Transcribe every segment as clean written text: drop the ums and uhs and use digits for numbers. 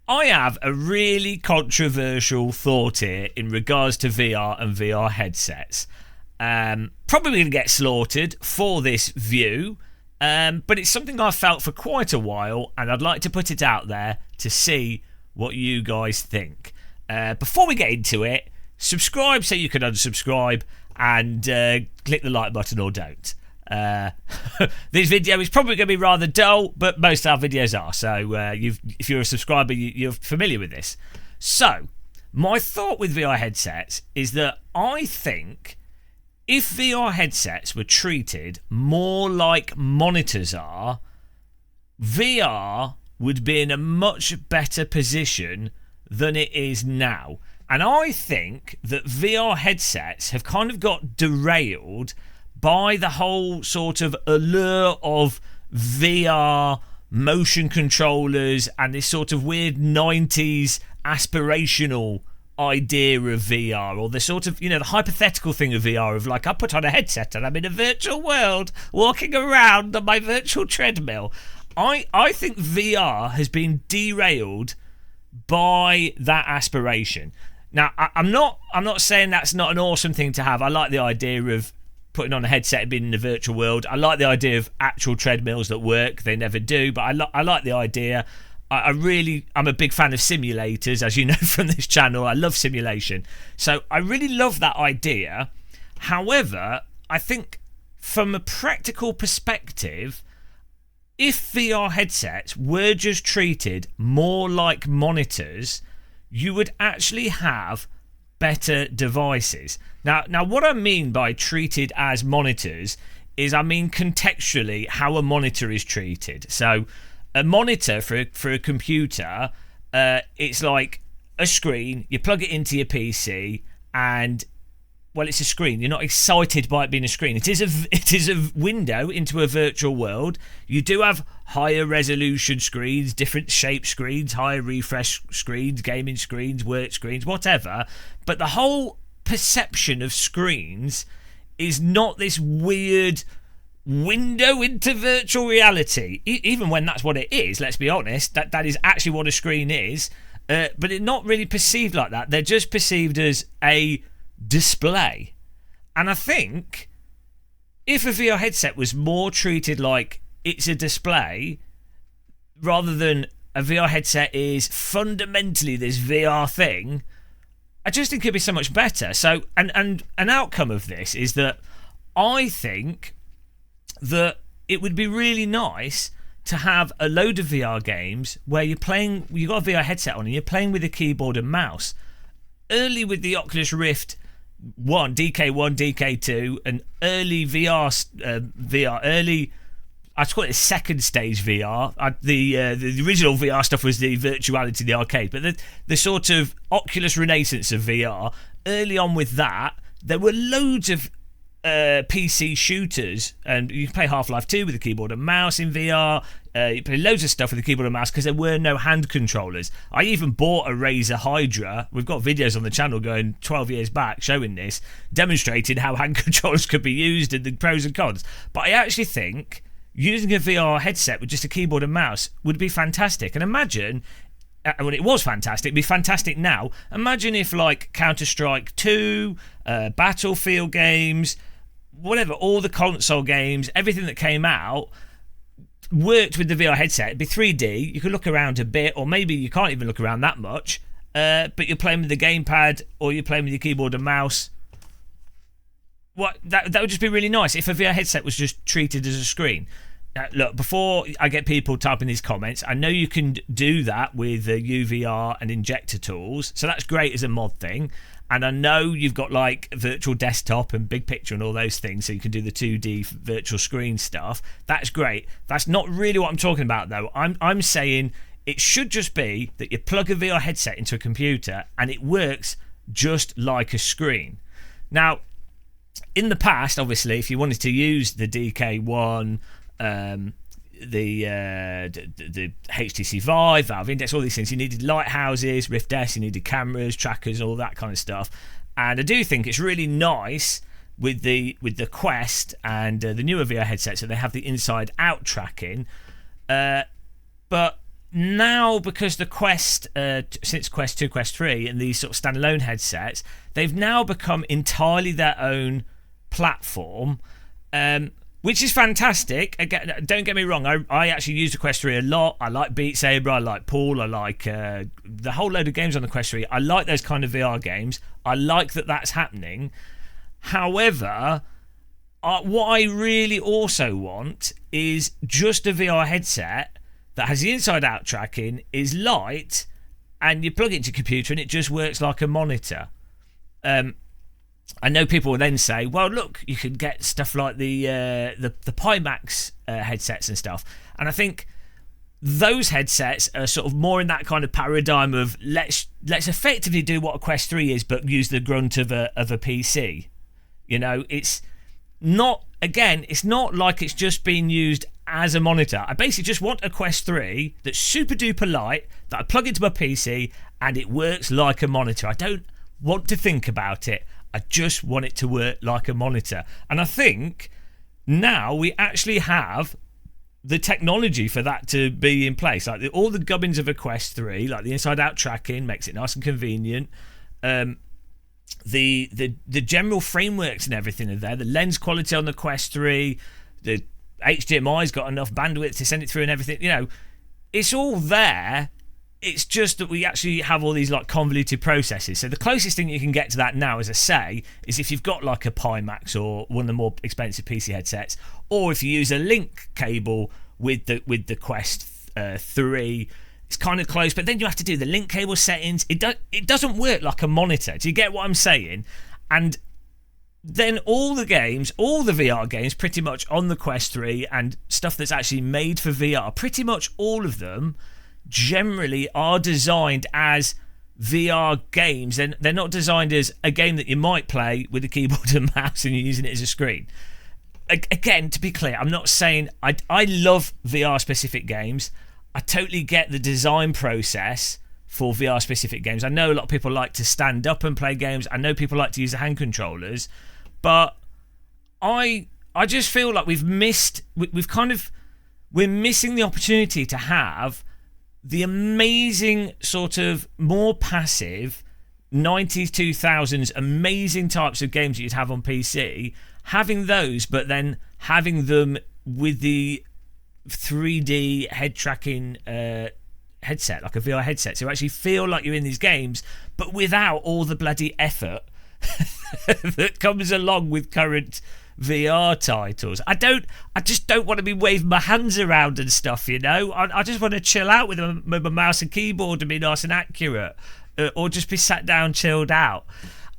I have a really controversial thought here in regards to VR and VR headsets. Probably going to get slaughtered for this view, but it's something I've felt for quite a while, and I'd like to put it out there to see what you guys think. Before we get into it, subscribe so you can unsubscribe, and click the like button or don't. This video is probably going to be rather dull, but most of our videos are, so if you're a subscriber, you're familiar with this. So my thought with VR headsets is that I think if VR headsets were treated more like monitors are, VR would be in a much better position than it is now. And I think that VR headsets have kind of got derailed by the whole sort of allure of VR motion controllers and this sort of weird 90s aspirational idea of VR, or the sort of, the hypothetical thing of VR of like, I put on a headset and I'm in a virtual world walking around on my virtual treadmill. I think VR has been derailed by that aspiration. Now, I'm not saying that's not an awesome thing to have. I like the idea of putting on a headset and being in the virtual world. I like the idea of actual treadmills that work. They never do, but I like the idea. I'm a big fan of simulators, as you know from this channel. I love simulation. So I really love that idea. However, I think from a practical perspective, if VR headsets were just treated more like monitors, you would actually have better devices. Now what I mean by treated as monitors is, I mean contextually how a monitor is treated. So a monitor for a computer, it's like a screen. You plug it into your PC, and well, it's a screen. You're not excited by it being a screen. It is a window into a virtual world. You do have higher resolution screens, different shape screens, higher refresh screens, gaming screens, work screens, whatever. But the whole perception of screens is not this weird window into virtual reality. Even when that's what it is, let's be honest, that is actually what a screen is. But it's not really perceived like that. They're just perceived as a display. And I think if a VR headset was more treated like it's a display rather than a VR headset is fundamentally this VR thing, I just think it'd be so much better. So and an outcome of this is that I think that it would be really nice to have a load of VR games where you've got a VR headset on and you're playing with a keyboard and mouse. Early with the Oculus Rift 1, DK1, DK2, and early VR, early, I'd call it a second stage VR. The original VR stuff was the virtuality, the arcade, but the sort of Oculus renaissance of VR, early on with that, there were loads of PC shooters, and you can play Half-Life 2 with a keyboard and mouse in VR. You play loads of stuff with a keyboard and mouse because there were no hand controllers. I even bought a Razer Hydra. We've got videos on the channel going 12 years back showing this, demonstrating how hand controllers could be used and the pros and cons. But I actually think using a VR headset with just a keyboard and mouse would be fantastic. And imagine, when it was fantastic, it'd be fantastic now. Imagine if like Counter-Strike 2, Battlefield games, whatever, all the console games, everything that came out worked with the VR headset. It'd be 3D, you could look around a bit, or maybe you can't even look around that much, but you're playing with the gamepad or you're playing with your keyboard and mouse. That would just be really nice if a VR headset was just treated as a screen. Look, before I get people typing these comments, I know you can do that with UVR and injector tools, so that's great as a mod thing. And I know you've got like virtual desktop and big picture and all those things, so you can do the 2D virtual screen stuff. That's great. That's not really what I'm talking about, though. I'm saying it should just be that you plug a VR headset into a computer and it works just like a screen. Now, in the past, obviously, if you wanted to use the DK1, the HTC Vive, Valve Index, all these things, you needed lighthouses, Rift S, you needed cameras, trackers, all that kind of stuff. And I do think it's really nice with the Quest and the newer VR headsets that they have the inside out tracking, but now, because the Quest, since Quest 2, Quest 3, and these sort of standalone headsets, they've now become entirely their own platform, which is fantastic. Again, don't get me wrong, I actually use the Quest 3 a lot. I like Beat Saber, I like Pool, I like the whole load of games on the Quest 3. I like those kind of VR games. I like that that's happening. However, what I really also want is just a VR headset that has the inside-out tracking, is light, and you plug it into your computer and it just works like a monitor. I know people will then say, well, look, you can get stuff like the Pimax headsets and stuff. And I think those headsets are sort of more in that kind of paradigm of let's effectively do what a Quest 3 is, but use the grunt of a PC. You know, it's not like it's just being used as a monitor. I basically just want a Quest 3 that's super duper light, that I plug into my PC and it works like a monitor. I don't want to think about it. I just want it to work like a monitor. And I think now we actually have the technology for that to be in place. Like all the gubbins of a Quest 3, like the inside-out tracking makes it nice and convenient. The general frameworks and everything are there. The lens quality on the Quest 3, the HDMI's got enough bandwidth to send it through and everything. You know, it's all there. It's just that we actually have all these like convoluted processes. So the closest thing you can get to that now, as I say, is if you've got like a Pimax or one of the more expensive PC headsets, or if you use a link cable with the Quest 3. It's kind of close, but then you have to do the link cable settings. It doesn't work like a monitor. Do you get what I'm saying? And then all the VR games, pretty much on the Quest 3 and stuff that's actually made for VR, pretty much all of them generally are designed as VR games. They're not designed as a game that you might play with a keyboard and mouse and you're using it as a screen. Again, to be clear, I'm not saying I love VR specific games. I totally get the design process for VR specific games. I know a lot of people like to stand up and play games. I know people like to use the hand controllers, but I just feel like we're missing the opportunity to have the amazing sort of more passive 90s 2000s amazing types of games that you'd have on PC, having those, but then having them with the 3D head tracking headset, like a VR headset, so actually feel like you're in these games, but without all the bloody effort that comes along with current VR titles. I just don't want to be waving my hands around and stuff, you know. I just want to chill out with my mouse and keyboard and be nice and accurate, or just be sat down, chilled out.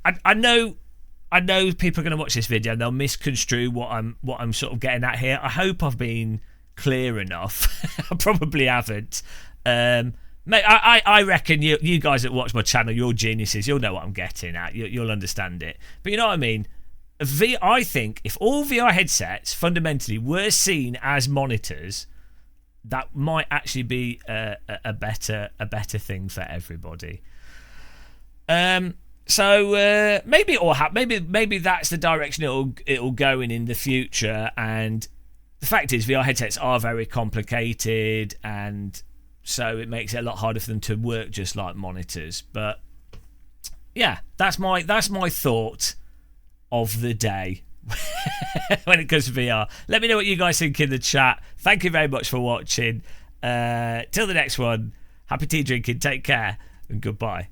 I know people are going to watch this video and they'll misconstrue what I'm sort of getting at here. I hope I've been clear enough. I probably haven't. Mate, I reckon you guys that watch my channel, you're geniuses. You'll know what I'm getting at. You'll understand it. But you know what I mean? I think if all VR headsets fundamentally were seen as monitors, that might actually be a better thing for everybody. So maybe it will happen. Maybe that's the direction it'll go in the future. And the fact is, VR headsets are very complicated, and so it makes it a lot harder for them to work just like monitors. But yeah, that's my thought of the day when it comes to VR. Let me know what you guys think in the chat. Thank you very much for watching. Till the next one, happy tea drinking, take care, and goodbye.